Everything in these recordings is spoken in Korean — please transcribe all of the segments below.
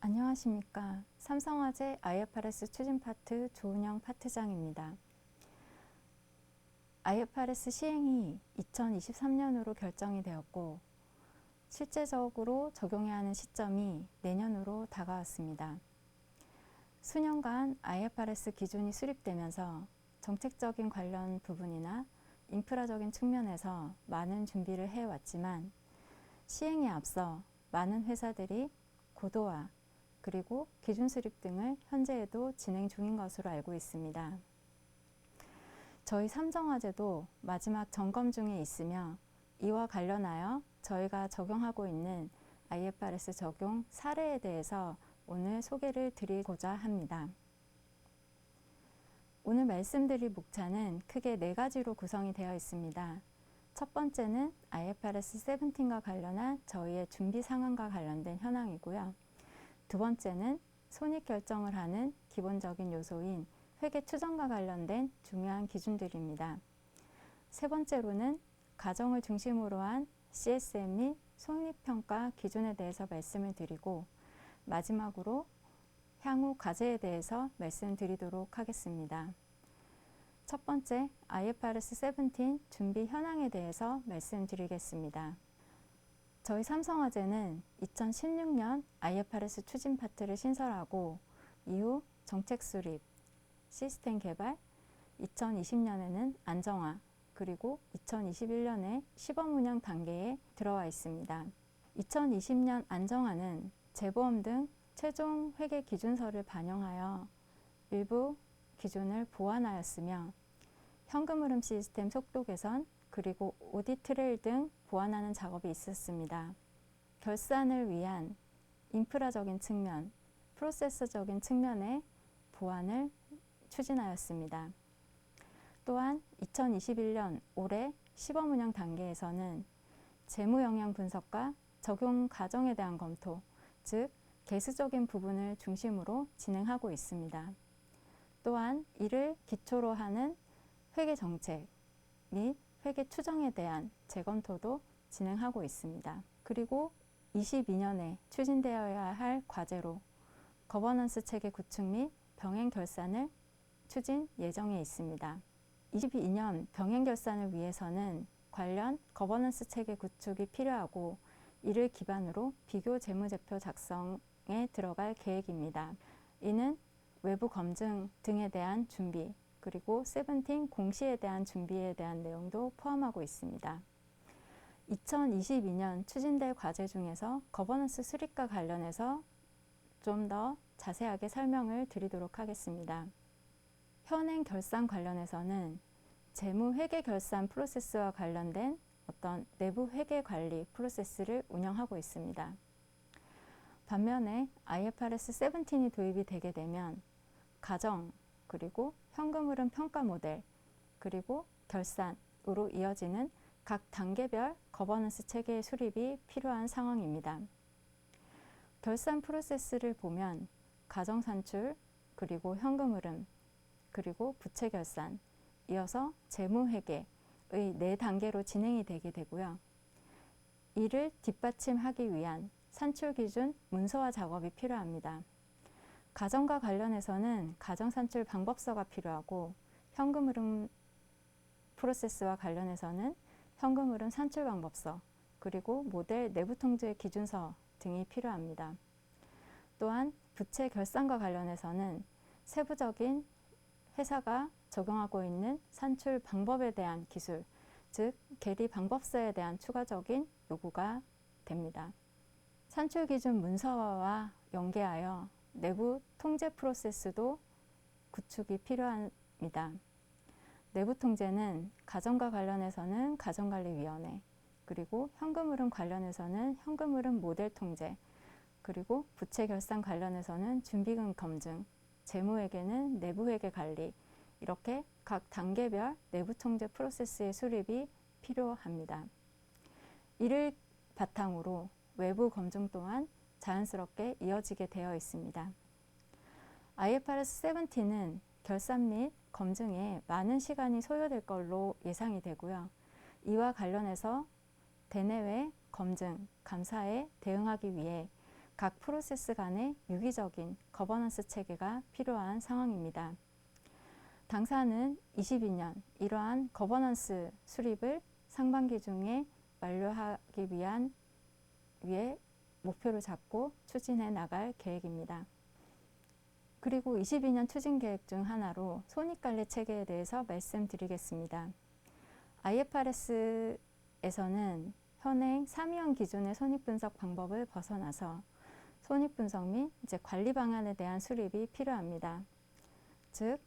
안녕하십니까. 삼성화재 IFRS 추진 파트 조은영 파트장입니다. IFRS 시행이 2023년으로 결정이 되었고 실제적으로 적용해야 하는 시점이 내년으로 다가왔습니다. 수년간 IFRS 기준이 수립되면서 정책적인 관련 부분이나 인프라적인 측면에서 많은 준비를 해왔지만 시행에 앞서 많은 회사들이 고도화 그리고 기준 수립 등을 현재에도 진행 중인 것으로 알고 있습니다. 저희 삼성화재도 마지막 점검 중에 있으며 이와 관련하여 저희가 적용하고 있는 IFRS 적용 사례에 대해서 오늘 소개를 드리고자 합니다. 오늘 말씀드릴 목차는 크게 4가지로 구성이 되어 있습니다. 첫 번째는 IFRS 17과 관련한 저희의 준비 상황과 관련된 현황이고요. 두 번째는 손익 결정을 하는 기본적인 요소인 회계 추정과 관련된 중요한 기준들입니다. 세 번째로는 가정을 중심으로 한 CSM 및 손익평가 기준에 대해서 말씀을 드리고 마지막으로 향후 과제에 대해서 말씀드리도록 하겠습니다. 첫 번째, IFRS 17 준비 현황에 대해서 말씀드리겠습니다. 저희 삼성화재는 2016년 IFRS 추진 파트를 신설하고 이후 정책 수립, 시스템 개발, 2020년에는 안정화, 그리고 2021년에 시범 운영 단계에 들어와 있습니다. 2020년 안정화는 재보험 등 최종 회계 기준서를 반영하여 일부 기준을 보완하였으며 현금 흐름 시스템 속도 개선, 그리고 오디트 트레일 등 보완하는 작업이 있었습니다. 결산을 위한 인프라적인 측면, 프로세서적인 측면의 보완을 추진하였습니다. 또한 2021년 올해 시범 운영 단계에서는 재무 영향 분석과 적용 과정에 대한 검토, 즉 개수적인 부분을 중심으로 진행하고 있습니다. 또한 이를 기초로 하는 회계 정책 및 회계 추정에 대한 재검토도 진행하고 있습니다. 그리고 22년에 추진되어야 할 과제로 거버넌스 체계 구축 및 병행 결산을 추진 예정에 있습니다. 22년 병행 결산을 위해서는 관련 거버넌스 체계 구축이 필요하고 이를 기반으로 비교 재무제표 작성에 들어갈 계획입니다. 이는 외부 검증 등에 대한 준비, 그리고 17 공시에 대한 준비에 대한 내용도 포함하고 있습니다. 2022년 추진될 과제 중에서 거버넌스 수립과 관련해서 좀 더 자세하게 설명을 드리도록 하겠습니다. 현행 결산 관련해서는 재무 회계 결산 프로세스와 관련된 어떤 내부 회계 관리 프로세스를 운영하고 있습니다. 반면에 IFRS 17이 도입이 되게 되면 가정, 그리고 현금 흐름 평가 모델, 그리고 결산으로 이어지는 각 단계별 거버넌스 체계의 수립이 필요한 상황입니다. 결산 프로세스를 보면 가정 산출, 그리고 현금 흐름, 그리고 부채 결산, 이어서 재무 회계의 4단계로 진행이 되게 되고요. 이를 뒷받침하기 위한 산출 기준 문서화 작업이 필요합니다. 가정과 관련해서는 가정 산출 방법서가 필요하고 현금 흐름 프로세스와 관련해서는 현금 흐름 산출 방법서, 그리고 모델 내부 통제 기준서 등이 필요합니다. 또한 부채 결산과 관련해서는 세부적인 회사가 적용하고 있는 산출 방법에 대한 기술, 즉 계리 방법서에 대한 추가적인 요구가 됩니다. 산출 기준 문서화와 연계하여 내부 통제 프로세스도 구축이 필요합니다. 내부 통제는 가정과 관련해서는 가정관리위원회, 그리고 현금 흐름 관련해서는 현금 흐름 모델 통제, 그리고 부채 결산 관련해서는 준비금 검증, 재무회계는 내부회계 관리, 이렇게 각 단계별 내부 통제 프로세스의 수립이 필요합니다. 이를 바탕으로 외부 검증 또한 자연스럽게 이어지게 되어 있습니다. IFRS 17은 결산 및 검증에 많은 시간이 소요될 걸로 예상이 되고요. 이와 관련해서 대내외 검증, 감사에 대응하기 위해 각 프로세스 간의 유기적인 거버넌스 체계가 필요한 상황입니다. 당사는 22년 이러한 거버넌스 수립을 상반기 중에 완료하기 위해 목표를 잡고 추진해 나갈 계획입니다. 그리고 22년 추진 계획 중 하나로 손익관리 체계에 대해서 말씀드리겠습니다. IFRS에서는 현행 3위원 기준의 손익분석 방법을 벗어나서 손익분석 및 관리 방안에 대한 수립이 필요합니다. 즉,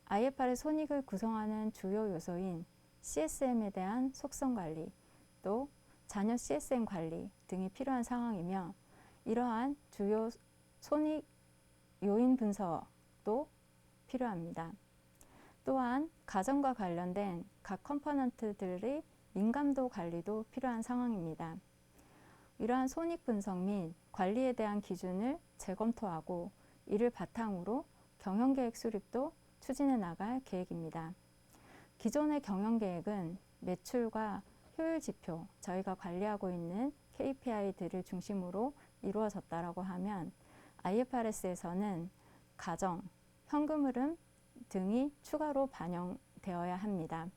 IFRS 손익을 구성하는 주요 요소인 CSM에 대한 속성 관리, 또 잔여 CSM 관리 등이 필요한 상황이며, 이러한 주요 손익 요인 분석도 필요합니다. 또한 가정과 관련된 각 컴포넌트들의 민감도 관리도 필요한 상황입니다. 이러한 손익 분석 및 관리에 대한 기준을 재검토하고 이를 바탕으로 경영계획 수립도 추진해 나갈 계획입니다. 기존의 경영계획은 매출과 효율 지표, 저희가 관리하고 있는 KPI들을 중심으로 이루어졌다고 하면 IFRS에서는 가정, 현금 흐름 등이 추가로 반영되어야 합니다.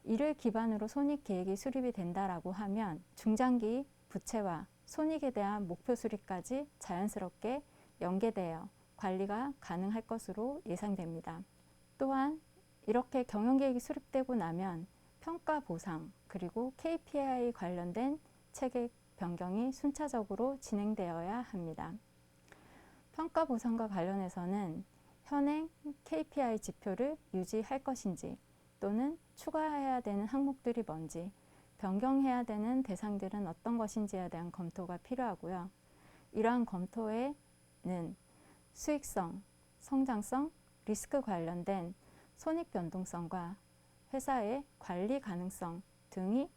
이를 기반으로 손익 계획이 수립이 된다라고 하면 중장기 부채와 손익에 대한 목표 수립까지 자연스럽게 연계되어 관리가 가능할 것으로 예상됩니다. 또한 이렇게 경영계획이 수립되고 나면 평가 보상 그리고 KPI 관련된 체계 변경이 순차적으로 진행되어야 합니다. 평가 보상과 관련해서는 현행 KPI 지표를 유지할 것인지 또는 추가해야 되는 항목들이 뭔지, 변경해야 되는 대상들은 어떤 것인지에 대한 검토가 필요하고요. 이러한 검토에는 수익성, 성장성, 리스크 관련된 손익 변동성과 회사의 관리 가능성 등이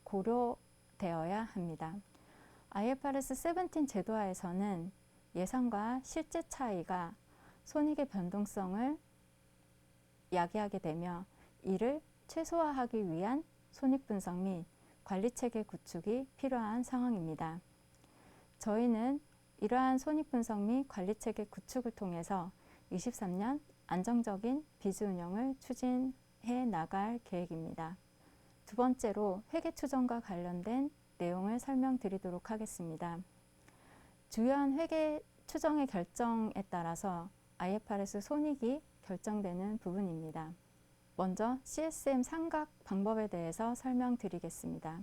고려되어야 합니다. IFRS 17 제도하에서는 예상과 실제 차이가 손익의 변동성을 야기하게 되며 이를 최소화하기 위한 손익 분석 및 관리체계 구축이 필요한 상황입니다. 저희는 이러한 손익 분석 및 관리체계 구축을 통해서 23년 안정적인 비즈 운영을 추진해 나갈 계획입니다. 두 번째로 회계 추정과 관련된 내용을 설명드리도록 하겠습니다. 주요한 회계 추정의 결정에 따라서 IFRS 손익이 결정되는 부분입니다. 먼저 CSM 상각 방법에 대해서 설명드리겠습니다.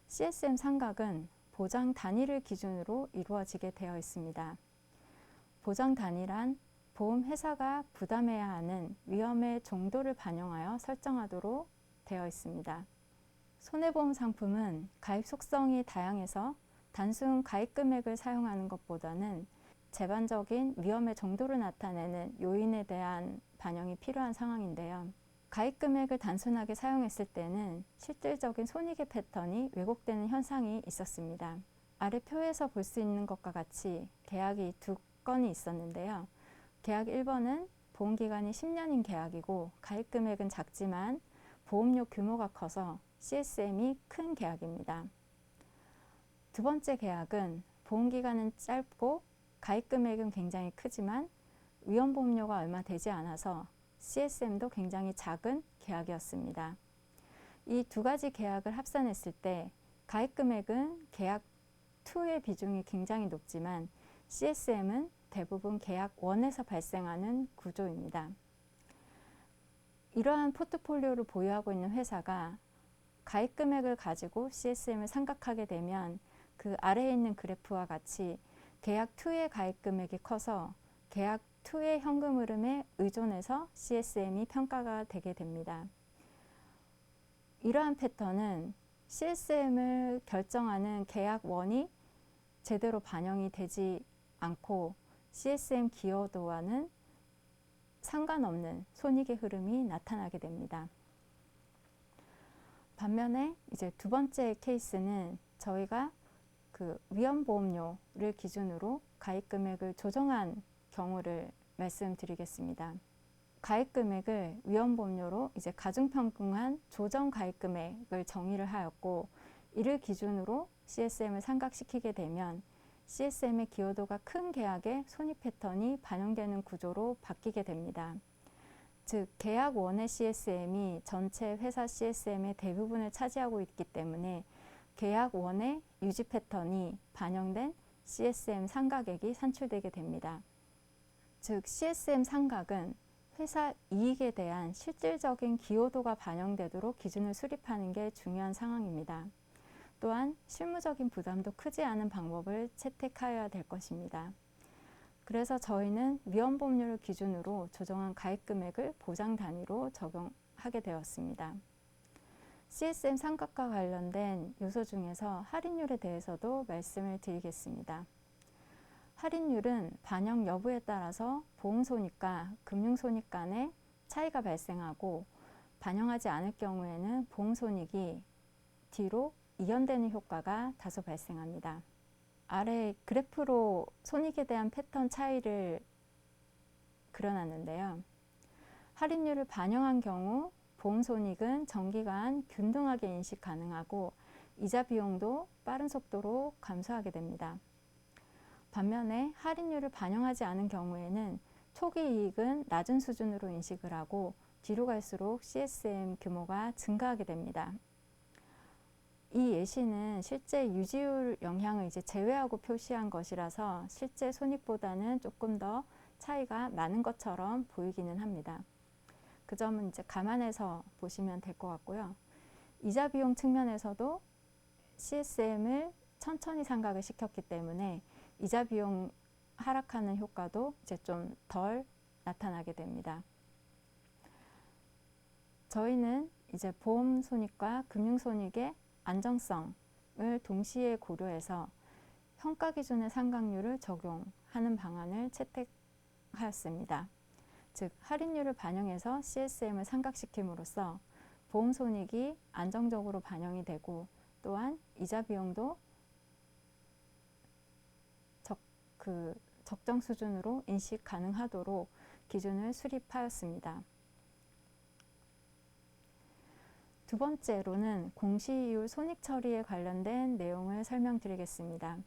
CSM 상각은 보장 단위를 기준으로 이루어지게 되어 있습니다. 보장 단위란 보험회사가 부담해야 하는 위험의 정도를 반영하여 설정하도록 되어 있습니다. 손해보험 상품은 가입 속성이 다양해서 단순 가입 금액을 사용하는 것보다는 제반적인 위험의 정도를 나타내는 요인에 대한 반영이 필요한 상황인데요. 가입 금액을 단순하게 사용했을 때는 실질적인 손익의 패턴이 왜곡되는 현상이 있었습니다. 아래 표에서 볼 수 있는 것과 같이 계약이 두 건이 있었는데요. 계약 1번은 보험기간이 10년인 계약이고 가입 금액은 작지만 보험료 규모가 커서 CSM이 큰 계약입니다. 두 번째 계약은 보험기간은 짧고 가입 금액은 굉장히 크지만 위험보험료가 얼마 되지 않아서 CSM도 굉장히 작은 계약이었습니다. 이 두 가지 계약을 합산했을 때 가입 금액은 계약 2의 비중이 굉장히 높지만 CSM은 대부분 계약 1에서 발생하는 구조입니다. 이러한 포트폴리오를 보유하고 있는 회사가 가입 금액을 가지고 CSM을 상각하게 되면 그 아래에 있는 그래프와 같이 계약 2의 가입 금액이 커서 계약 2의 현금 흐름에 의존해서 CSM이 평가가 되게 됩니다. 이러한 패턴은 CSM을 결정하는 계약 1이 제대로 반영이 되지 않고 CSM 기여도와는 상관없는 손익의 흐름이 나타나게 됩니다. 반면에 이제 두 번째 케이스는 저희가 그 위험보험료를 기준으로 가입 금액을 조정한 경우를 말씀드리겠습니다. 가입 금액을 위험보험료로 이제 가중평균한 조정 가입 금액을 정의를 하였고 이를 기준으로 CSM을 상각시키게 되면 CSM의 기여도가 큰 계약의 손익 패턴이 반영되는 구조로 바뀌게 됩니다. 즉, 계약 1의 CSM이 전체 회사 CSM의 대부분을 차지하고 있기 때문에 계약 1의 유지 패턴이 반영된 CSM 상각액이 산출되게 됩니다. 즉, CSM 상각은 회사 이익에 대한 실질적인 기여도가 반영되도록 기준을 수립하는 게 중요한 상황입니다. 또한 실무적인 부담도 크지 않은 방법을 채택하여야 될 것입니다. 그래서 저희는 위헌법률을 기준으로 조정한 가입 금액을 보장 단위로 적용하게 되었습니다. CSM 상각과 관련된 요소 중에서 할인율에 대해서도 말씀을 드리겠습니다. 할인율은 반영 여부에 따라서 보험손익과 금융손익 간의 차이가 발생하고, 반영하지 않을 경우에는 보험손익이 뒤로 이연되는 효과가 다소 발생합니다. 아래 그래프로 손익에 대한 패턴 차이를 그려놨는데요. 할인율을 반영한 경우 보험손익은 정기간 균등하게 인식 가능하고 이자 비용도 빠른 속도로 감소하게 됩니다. 반면에 할인율을 반영하지 않은 경우에는 초기 이익은 낮은 수준으로 인식을 하고 뒤로 갈수록 CSM 규모가 증가하게 됩니다. 이 예시는 실제 유지율 영향을 제외하고 표시한 것이라서 실제 손익보다는 조금 더 차이가 많은 것처럼 보이기는 합니다. 그 점은 감안해서 보시면 될 것 같고요. 이자 비용 측면에서도 CSM을 천천히 상각을 시켰기 때문에 이자 비용 하락하는 효과도 좀 덜 나타나게 됩니다. 저희는 보험 손익과 금융 손익의 안정성을 동시에 고려해서 평가 기준의 상각률을 적용하는 방안을 채택하였습니다. 즉, 할인율을 반영해서 CSM을 상각시킴으로써 보험 손익이 안정적으로 반영이 되고, 또한 이자 비용도 적정 수준으로 인식 가능하도록 기준을 수립하였습니다. 두 번째로는 공시이율 손익 처리에 관련된 내용을 설명드리겠습니다.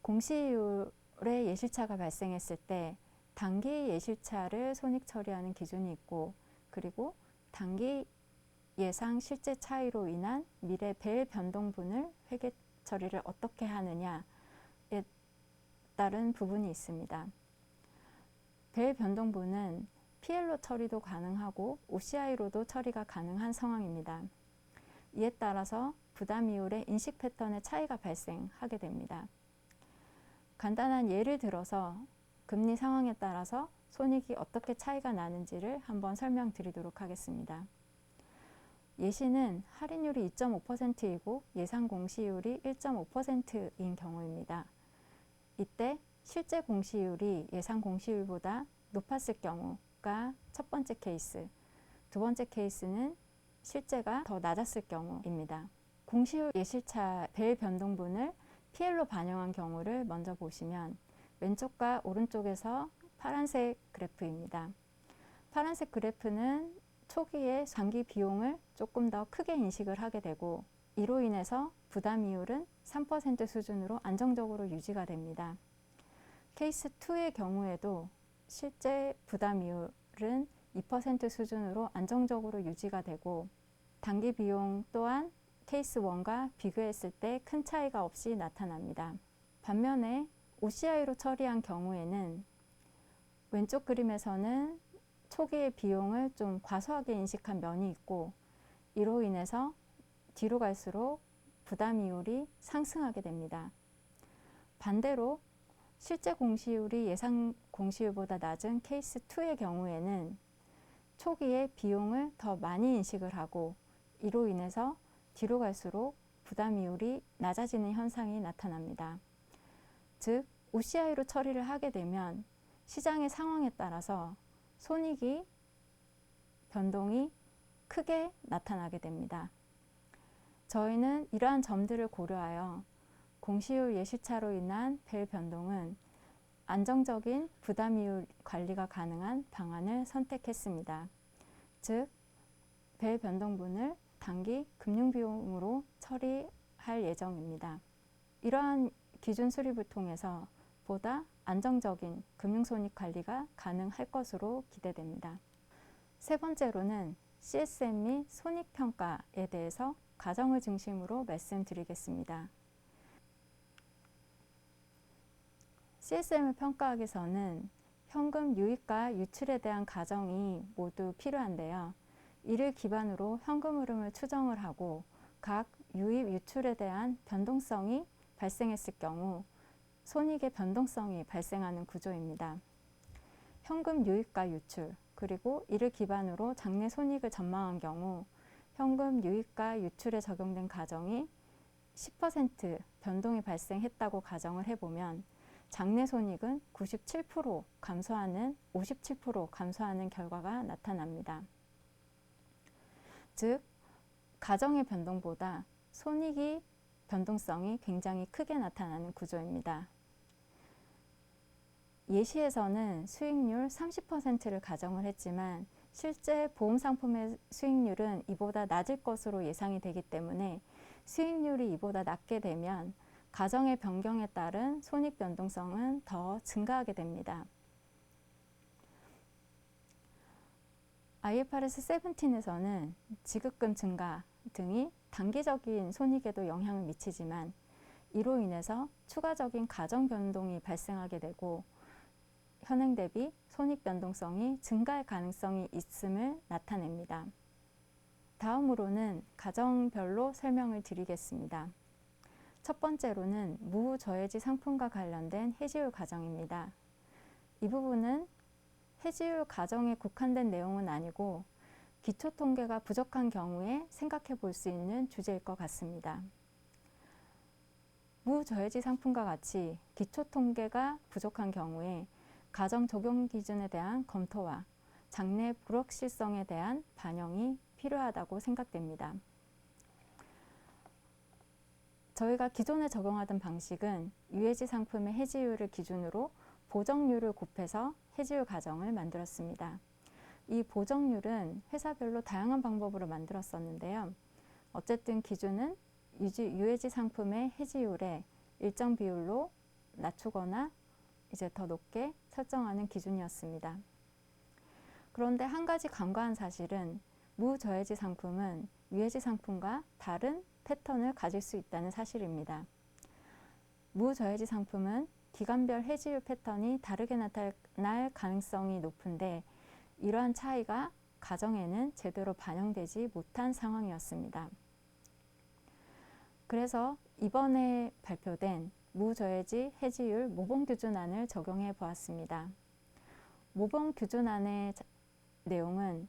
공시이율의 예실차가 발생했을 때 단기 예실차를 손익 처리하는 기준이 있고, 그리고 단기 예상 실제 차이로 인한 미래 벨 변동분을 회계 처리를 어떻게 하느냐에 따른 부분이 있습니다. 벨 변동분은 PL로 처리도 가능하고 OCI로도 처리가 가능한 상황입니다. 이에 따라서 부담이율의 인식 패턴의 차이가 발생하게 됩니다. 간단한 예를 들어서 금리 상황에 따라서 손익이 어떻게 차이가 나는지를 한번 설명드리도록 하겠습니다. 예시는 할인율이 2.5%이고 예상 공시율이 1.5%인 경우입니다. 이때 실제 공시율이 예상 공시율보다 높았을 경우가 첫 번째 케이스, 두 번째 케이스는 실제가 더 낮았을 경우입니다. 공시율 예실차 벨 변동분을 PL로 반영한 경우를 먼저 보시면 왼쪽과 오른쪽에서 파란색 그래프입니다. 파란색 그래프는 초기에 장기 비용을 조금 더 크게 인식을 하게 되고, 이로 인해서 부담이율은 3% 수준으로 안정적으로 유지가 됩니다. 케이스 2의 경우에도 실제 부담이율은 2% 수준으로 안정적으로 유지가 되고, 단기 비용 또한 케이스 1과 비교했을 때 큰 차이가 없이 나타납니다. 반면에 OCI로 처리한 경우에는 왼쪽 그림에서는 초기의 비용을 좀 과소하게 인식한 면이 있고, 이로 인해서 뒤로 갈수록 부담이율이 상승하게 됩니다. 반대로 실제 공시율이 예상 공시율보다 낮은 케이스 2의 경우에는 초기에 비용을 더 많이 인식을 하고, 이로 인해서 뒤로 갈수록 부담이율이 낮아지는 현상이 나타납니다. 즉, OCI로 처리를 하게 되면 시장의 상황에 따라서 손익이 변동이 크게 나타나게 됩니다. 저희는 이러한 점들을 고려하여 공시율 예실차로 인한 벨 변동은 안정적인 부담이율 관리가 가능한 방안을 선택했습니다. 즉, 벨 변동분을 단기 금융비용으로 처리할 예정입니다. 이러한 기준 수립을 통해서 보다 안정적인 금융손익 관리가 가능할 것으로 기대됩니다. 세 번째로는 CSM 및 손익평가에 대해서 가정을 중심으로 말씀드리겠습니다. CSM을 평가하기 위해서는 현금 유입과 유출에 대한 가정이 모두 필요한데요. 이를 기반으로 현금 흐름을 추정을 하고 각 유입, 유출에 대한 변동성이 발생했을 경우 손익의 변동성이 발생하는 구조입니다. 현금 유입과 유출, 그리고 이를 기반으로 장래 손익을 전망한 경우 현금 유입과 유출에 적용된 가정이 10% 변동이 발생했다고 가정을 해보면 장래 손익은 97% 감소하는 57% 감소하는 결과가 나타납니다. 즉, 가정의 변동보다 손익이 변동성이 굉장히 크게 나타나는 구조입니다. 예시에서는 수익률 30%를 가정을 했지만 실제 보험상품의 수익률은 이보다 낮을 것으로 예상이 되기 때문에 수익률이 이보다 낮게 되면 가정의 변경에 따른 손익 변동성은 더 증가하게 됩니다. IFRS 17에서는 지급금 증가 등이 단기적인 손익에도 영향을 미치지만 이로 인해서 추가적인 가정 변동이 발생하게 되고 현행 대비 손익 변동성이 증가할 가능성이 있음을 나타냅니다. 다음으로는 가정별로 설명을 드리겠습니다. 첫 번째로는 무저해지 상품과 관련된 해지율 가정입니다. 이 부분은 해지율 가정에 국한된 내용은 아니고 기초 통계가 부족한 경우에 생각해 볼 수 있는 주제일 것 같습니다. 무저해지 상품과 같이 기초 통계가 부족한 경우에 가정 적용 기준에 대한 검토와 장래 불확실성에 대한 반영이 필요하다고 생각됩니다. 저희가 기존에 적용하던 방식은 유해지 상품의 해지율을 기준으로 보정률을 곱해서 해지율 가정을 만들었습니다. 이 보정률은 회사별로 다양한 방법으로 만들었었는데요. 어쨌든 기준은 유해지 상품의 해지율에 일정 비율로 낮추거나 이제 더 높게 설정하는 기준이었습니다. 그런데 한 가지 간과한 사실은 무저해지 상품은 유해지 상품과 다른 패턴을 가질 수 있다는 사실입니다. 무저해지 상품은 기간별 해지율 패턴이 다르게 나타날 가능성이 높은데 이러한 차이가 가정에는 제대로 반영되지 못한 상황이었습니다. 그래서 이번에 발표된 무저해지 해지율 모범규준안을 적용해 보았습니다. 모범규준안의 내용은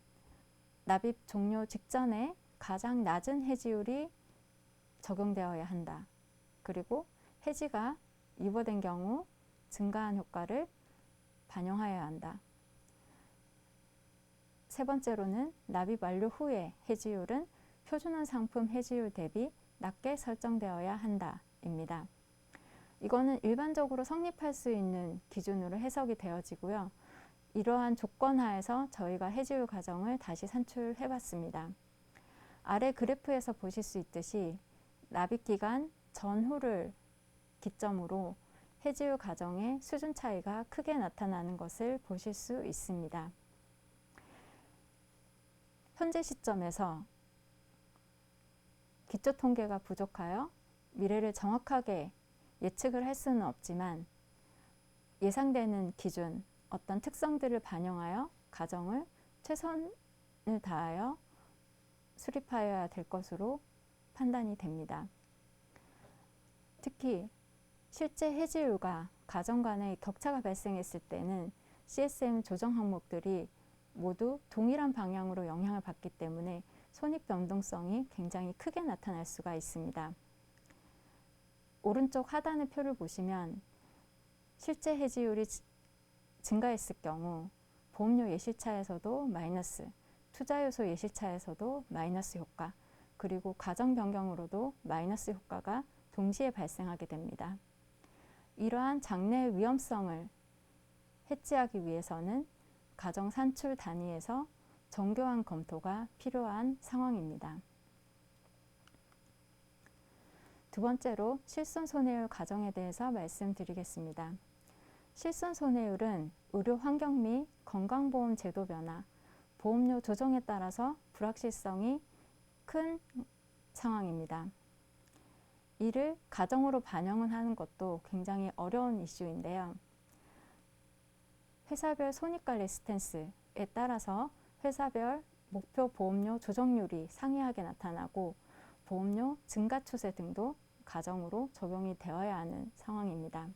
납입 종료 직전에 가장 낮은 해지율이 적용되어야 한다. 그리고 해지가 유보된 경우 증가한 효과를 반영하여야 한다. 세 번째로는 납입 완료 후에 해지율은 표준화 상품 해지율 대비 낮게 설정되어야 한다입니다. 이거는 일반적으로 성립할 수 있는 기준으로 해석이 되어지고요. 이러한 조건 하에서 저희가 해지율 가정을 다시 산출해 봤습니다. 아래 그래프에서 보실 수 있듯이 납입 기간 전후를 기점으로 해지율 가정의 수준 차이가 크게 나타나는 것을 보실 수 있습니다. 현재 시점에서 기초 통계가 부족하여 미래를 정확하게 예측을 할 수는 없지만 예상되는 기준, 어떤 특성들을 반영하여 가정을 최선을 다하여 수립하여야 될 것으로 판단이 됩니다. 특히 실제 해지율과 가정 간의 격차가 발생했을 때는 CSM 조정 항목들이 모두 동일한 방향으로 영향을 받기 때문에 손익 변동성이 굉장히 크게 나타날 수가 있습니다. 오른쪽 하단의 표를 보시면 실제 해지율이 증가했을 경우 보험료 예실차에서도 마이너스, 투자요소 예실차에서도 마이너스 효과, 그리고 가정 변경으로도 마이너스 효과가 동시에 발생하게 됩니다. 이러한 장래 위험성을 해지하기 위해서는 가정 산출 단위에서 정교한 검토가 필요한 상황입니다. 두 번째로 실손손해율 가정에 대해서 말씀드리겠습니다. 실손손해율은 의료 환경 및 건강보험 제도 변화, 보험료 조정에 따라서 불확실성이 큰 상황입니다. 이를 가정으로 반영을 하는 것도 굉장히 어려운 이슈인데요. 회사별 손익관리 스탠스에 따라서 회사별 목표 보험료 조정률이 상이하게 나타나고 보험료 증가 추세 등도 가정으로 적용이 되어야 하는 상황입니다.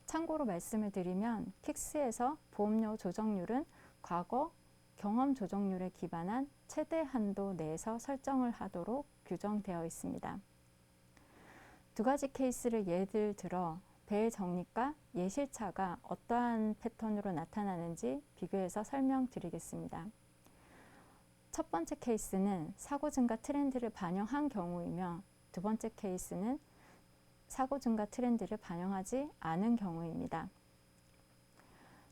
참고로 말씀을 드리면 킥스에서 보험료 조정률은 과거 경험 조정률에 기반한 최대 한도 내에서 설정을 하도록 규정되어 있습니다. 두 가지 케이스를 예를 들어 배의 적립과 예실차가 어떠한 패턴으로 나타나는지 비교해서 설명드리겠습니다. 첫 번째 케이스는 사고 증가 트렌드를 반영한 경우이며 두 번째 케이스는 사고 증가 트렌드를 반영하지 않은 경우입니다.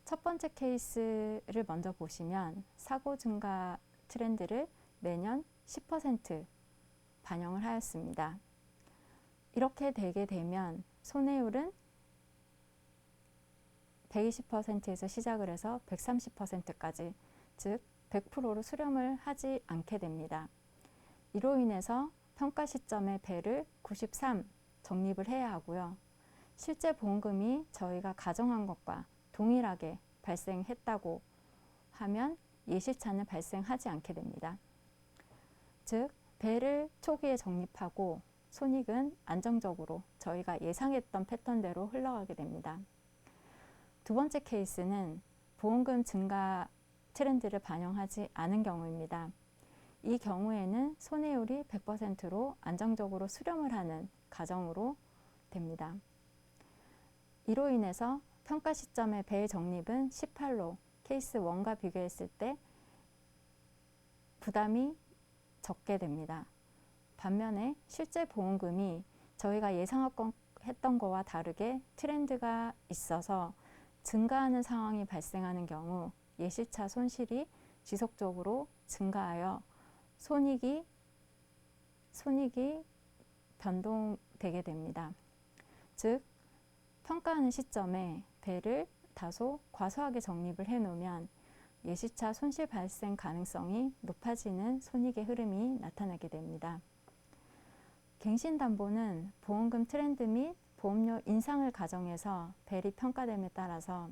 첫 번째 케이스를 먼저 보시면 사고 증가 트렌드를 매년 10% 반영을 하였습니다. 이렇게 되게 되면 손해율은 120%에서 시작을 해서 130%까지, 즉 100%로 수렴을 하지 않게 됩니다. 이로 인해서 평가 시점의 배를 93 적립을 해야 하고요. 실제 보험금이 저희가 가정한 것과 동일하게 발생했다고 하면 예실차는 발생하지 않게 됩니다. 즉 배를 초기에 적립하고 손익은 안정적으로 저희가 예상했던 패턴대로 흘러가게 됩니다. 두 번째 케이스는 보험금 증가 트렌드를 반영하지 않은 경우입니다. 이 경우에는 손해율이 100%로 안정적으로 수렴을 하는 가정으로 됩니다. 이로 인해서 평가 시점의 배의 적립은 18로 케이스 1과 비교했을 때 부담이 적게 됩니다. 반면에 실제 보험금이 저희가 예상했던 것과 다르게 트렌드가 있어서 증가하는 상황이 발생하는 경우 예실차 손실이 지속적으로 증가하여 손익이 변동되게 됩니다. 즉 평가하는 시점에 배를 다소 과소하게 적립을 해놓으면 예실차 손실 발생 가능성이 높아지는 손익의 흐름이 나타나게 됩니다. 갱신담보는 보험금 트렌드 및 보험료 인상을 가정해서 배리 평가됨에 따라서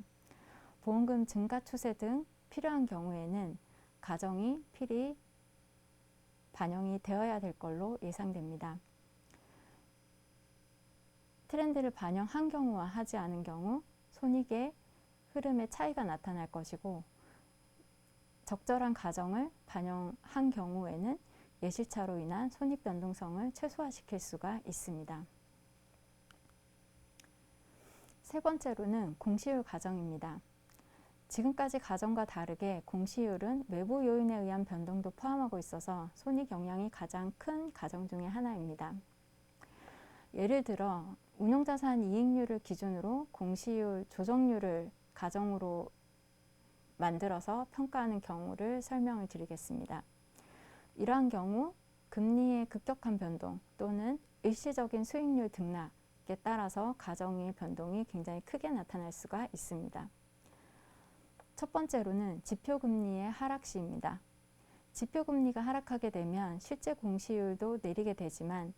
보험금 증가 추세 등 필요한 경우에는 가정이 필히 반영이 되어야 될 걸로 예상됩니다. 트렌드를 반영한 경우와 하지 않은 경우 손익의 흐름의 차이가 나타날 것이고 적절한 가정을 반영한 경우에는 예실차로 인한 손익 변동성을 최소화시킬 수가 있습니다. 세 번째로는 공시율 가정입니다. 지금까지 가정과 다르게 공시율은 외부 요인에 의한 변동도 포함하고 있어서 손익 영향이 가장 큰 가정 중의 하나입니다. 예를 들어 운용자산 이익률을 기준으로 공시율 조정률을 가정으로 만들어서 평가하는 경우를 설명을 드리겠습니다. 이러한 경우 금리의 급격한 변동 또는 일시적인 수익률 등락에 따라서 가정의 변동이 굉장히 크게 나타날 수가 있습니다. 첫 번째로는 지표금리의 하락 시입니다. 지표금리가 하락하게 되면 실제 공시율도 내리게 되지만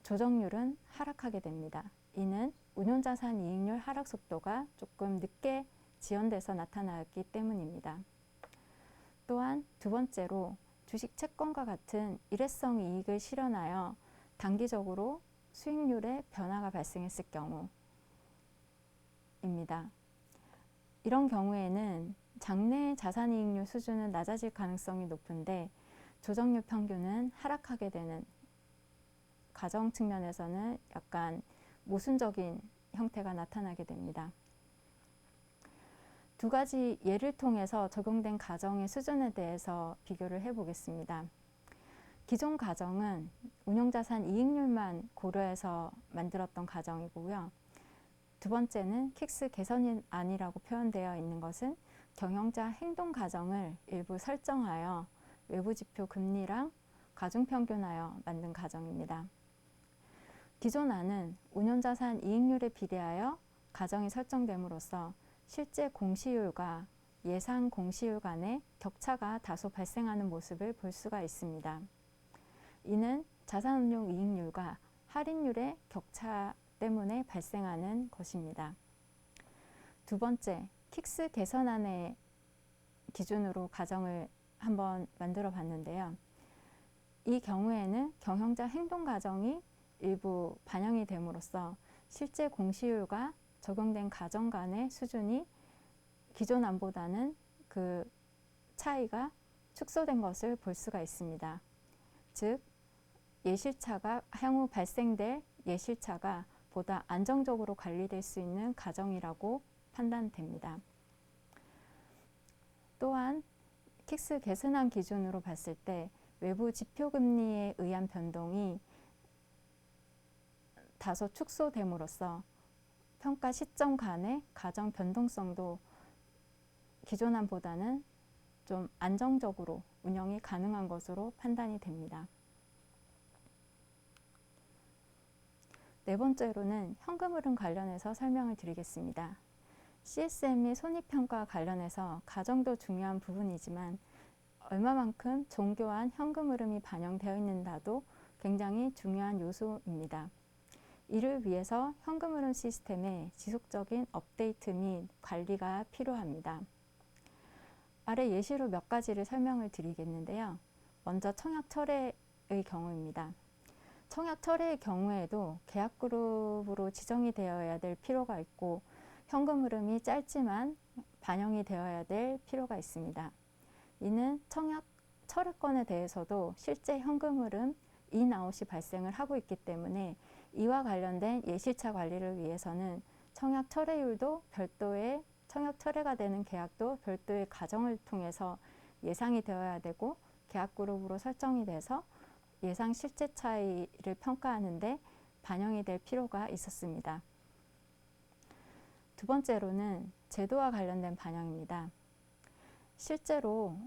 조정률은 하락하게 됩니다. 이는 운용자산 이익률 하락 속도가 조금 늦게 지연돼서 나타나기 때문입니다. 또한 두 번째로 주식 채권과 같은 일회성 이익을 실현하여 단기적으로 수익률에 변화가 발생했을 경우입니다. 이런 경우에는 장래 자산이익률 수준은 낮아질 가능성이 높은데 조정률 평균은 하락하게 되는 가정 측면에서는 약간 모순적인 형태가 나타나게 됩니다. 두 가지 예를 통해서 적용된 가정의 수준에 대해서 비교를 해보겠습니다. 기존 가정은 운용자산 이익률만 고려해서 만들었던 가정이고요. 두 번째는 킥스 개선안이라고 표현되어 있는 것은 경영자 행동 가정을 일부 설정하여 외부 지표 금리랑 가중평균하여 만든 가정입니다. 기존 안은 운용자산 이익률에 비례하여 가정이 설정됨으로써 실제 공시율과 예상 공시율 간의 격차가 다소 발생하는 모습을 볼 수가 있습니다. 이는 자산운용 이익률과 할인율의 격차 때문에 발생하는 것입니다. 두 번째, 킥스 개선안의 기준으로 가정을 한번 만들어 봤는데요. 이 경우에는 경영자 행동 가정이 일부 반영이 됨으로써 실제 공시율과 적용된 가정 간의 수준이 기존 안보다는 그 차이가 축소된 것을 볼 수가 있습니다. 즉, 예실차가 향후 발생될 예실차가 보다 안정적으로 관리될 수 있는 가정이라고 판단됩니다. 또한 킥스 개선안 기준으로 봤을 때 외부 지표금리에 의한 변동이 다소 축소됨으로써 평가 시점 간의 가정 변동성도 기존 안보다는 좀 안정적으로 운영이 가능한 것으로 판단이 됩니다. 네 번째로는 현금 흐름 관련해서 설명을 드리겠습니다. CSM 및 손익평가 관련해서 가정도 중요한 부분이지만 얼마만큼 정교한 현금 흐름이 반영되어 있는가도 굉장히 중요한 요소입니다. 이를 위해서 현금 흐름 시스템의 지속적인 업데이트 및 관리가 필요합니다. 아래 예시로 몇 가지를 설명을 드리겠는데요. 먼저 청약 철회의 경우입니다. 청약 철회의 경우에도 계약 그룹으로 지정이 되어야 될 필요가 있고 현금 흐름이 짧지만 반영이 되어야 될 필요가 있습니다. 이는 청약 철회권에 대해서도 실제 현금 흐름 인아웃이 발생을 하고 있기 때문에 이와 관련된 예실차 관리를 위해서는 청약 철회율도 별도의 청약 철회가 되는 계약도 별도의 가정을 통해서 예상이 되어야 되고 계약 그룹으로 설정이 돼서 예상 실제 차이를 평가하는데 반영이 될 필요가 있었습니다. 두 번째로는 제도와 관련된 반영입니다. 실제로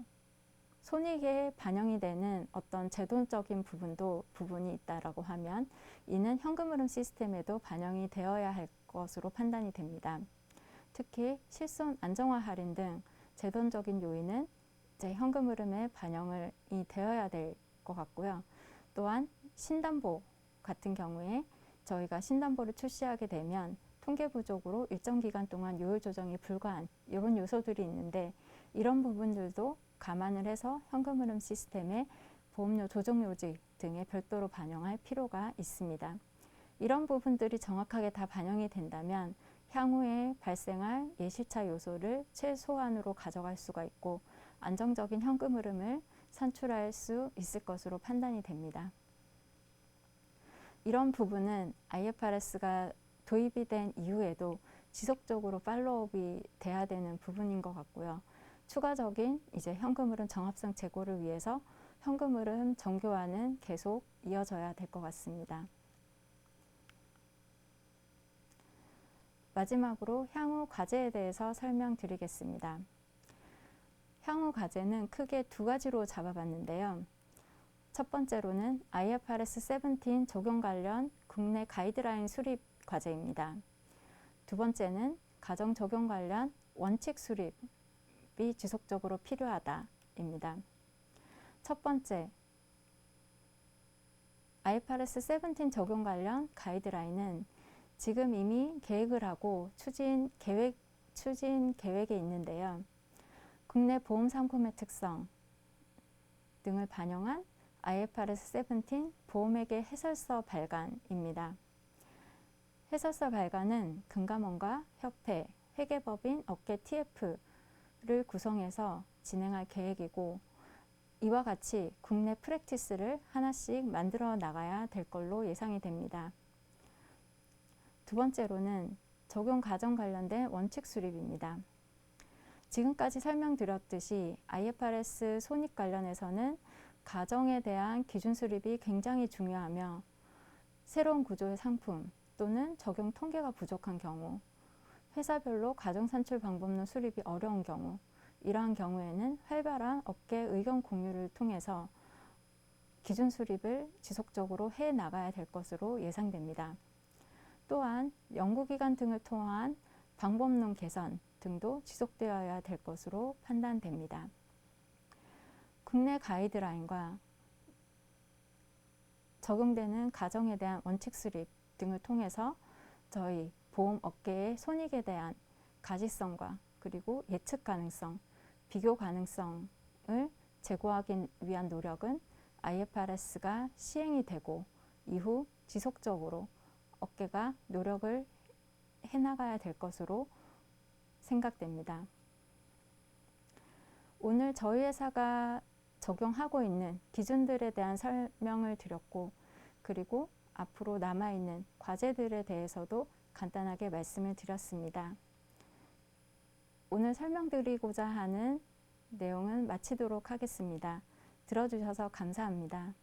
손익에 반영이 되는 어떤 제도적인 부분이 있다라고 하면 이는 현금 흐름 시스템에도 반영이 되어야 할 것으로 판단이 됩니다. 특히 실손 안정화 할인 등 제도적인 요인은 이제 현금 흐름에 반영이 되어야 될 것 같고요. 또한 신담보 같은 경우에 저희가 신담보를 출시하게 되면 통계 부족으로 일정 기간 동안 요율 조정이 불가한 이런 요소들이 있는데 이런 부분들도 감안을 해서 현금 흐름 시스템의 보험료 조정 요지 등에 별도로 반영할 필요가 있습니다. 이런 부분들이 정확하게 다 반영이 된다면 향후에 발생할 예실차 요소를 최소한으로 가져갈 수가 있고 안정적인 현금 흐름을 산출할 수 있을 것으로 판단이 됩니다. 이런 부분은 IFRS가 도입이 된 이후에도 지속적으로 팔로우업이 돼야 되는 부분인 것 같고요. 추가적인 이제 현금 흐름 정합성 제고를 위해서 현금 흐름 정교화는 계속 이어져야 될 것 같습니다. 마지막으로 향후 과제에 대해서 설명드리겠습니다. 향후 과제는 크게 두 가지로 잡아봤는데요. 첫 번째로는 IFRS 17 적용 관련 국내 가이드라인 수립 과제입니다. 두 번째는 가정 적용 관련 원칙 수립이 지속적으로 필요하다입니다. 첫 번째, IFRS 17 적용 관련 가이드라인은 지금 이미 계획을 하고 추진 계획에 있는데요. 국내 보험 상품의 특성 등을 반영한 IFRS 17 보험회계 해설서 발간입니다. 해설서 발간은 금감원과 협회, 회계법인, 업계 TF를 구성해서 진행할 계획이고 이와 같이 국내 프랙티스를 하나씩 만들어 나가야 될 걸로 예상이 됩니다. 두 번째로는 적용 과정 관련된 원칙 수립입니다. 지금까지 설명드렸듯이 IFRS 손익 관련해서는 가정에 대한 기준 수립이 굉장히 중요하며 새로운 구조의 상품 또는 적용 통계가 부족한 경우, 회사별로 가정 산출 방법론 수립이 어려운 경우, 이러한 경우에는 활발한 업계 의견 공유를 통해서 기준 수립을 지속적으로 해 나가야 될 것으로 예상됩니다. 또한 연구기관 등을 통한 방법론 개선 등도 지속되어야 될 것으로 판단됩니다. 국내 가이드라인과 적용되는 가정에 대한 원칙 수립 등을 통해서 저희 보험 업계의 손익에 대한 가시성과 그리고 예측 가능성, 비교 가능성을 제고하기 위한 노력은 IFRS가 시행이 되고 이후 지속적으로 업계가 노력을 해나가야 될 것으로 생각됩니다. 오늘 저희 회사가 적용하고 있는 기준들에 대한 설명을 드렸고, 그리고 앞으로 남아있는 과제들에 대해서도 간단하게 말씀을 드렸습니다. 오늘 설명드리고자 하는 내용은 마치도록 하겠습니다. 들어주셔서 감사합니다.